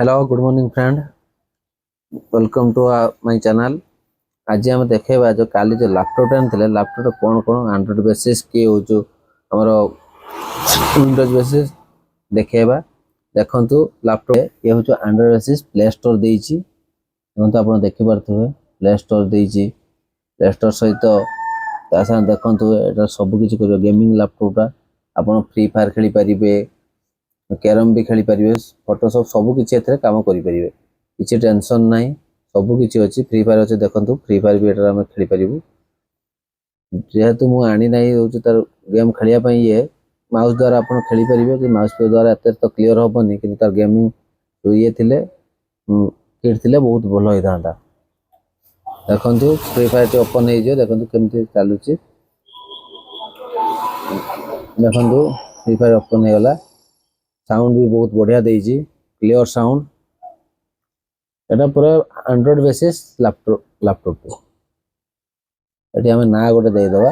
Hello good morning friend. Welcome to my channel. आज हम देखा जो काली जो लैपटॉप आनी लैपटॉप कौन कौन एंड्रॉइड बेसिस कि आमर विंडोज बेसिस देखा देखु लैपटॉप ये हूँ एंड्रॉइड बेसिस प्ले स्टोर देती आप देखिपे प्ले स्टोर देती प्ले स्टोर सहित देखु ये सबकि कर गेमिंग लैपटॉपटा आप फ्री फायर खेली पारे कैरम भी खेली पारे फोटोशॉप सबकि काम करें किसी टेंशन ना सबकि अच्छी फ्री फायर अच्छे देखो फ्री फायर भी ये खेली पारू जेहेतु मुझे आनी ना तार गेम खेलने ये माउस द्वारा आप खेली पारे कि माउस द्वारा एत तो क्लीयर हेनी कि तार गेमिंग ये थे किट थे बहुत भल होता देखु फ्री फायर ओपन हो देखो केमती चलुची देखो फ्री फायर ओपन हो गला साउंड भी बहुत बढ़िया देजी क्लियर साउंड एटा पूरा एंड्रॉइड बेसिस लैपटॉप ये आम ना गोटे देदेबा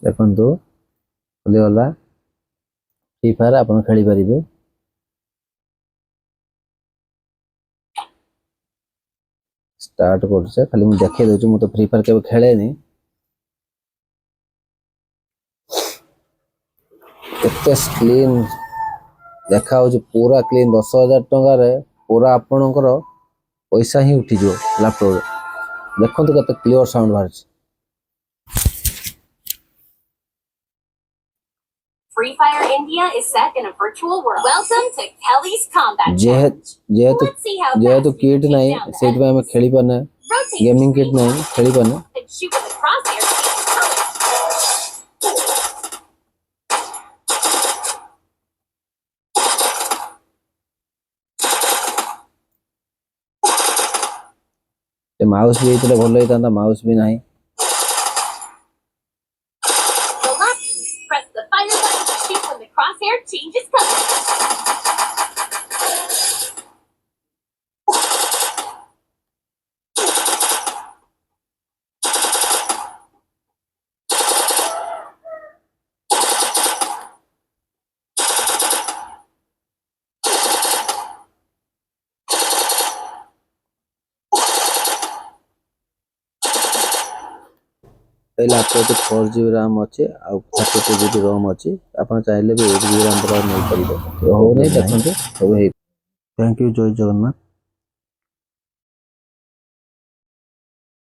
देखो खुलीगला फ्री फायर आप खेली पारे स्टार्ट कर खाली मुझे देखे दूसरी मुझे फ्री फायर के खेले क्लीन देखा पूरा क्लीन 10,000 टकर पूरा आपणकर पैसा ही उठीज लैपटॉप देखो केते क्लियर साउंड बाहर Free Fire India is set in a virtual world. Welcome to Kelly's Combat Challenge. Let's see how जेहेतु fast you किट can ना take down the से enemies. खेली पाने Rotate गेमिंग your किट ना screen खेली पाने and shoot with the crosshair to get colors. Mouse भी ये भल होता माउस भी ना The left, press the fire button to shoot when the crosshair changes colors. Laptop 4 GB RAM अच्छे आ 32 GB रोम अच्छी आप चाहिए भी 8 GB रैम नहीं पारे हो नहीं देखते सब। थैंक यू जय जगन्नाथ।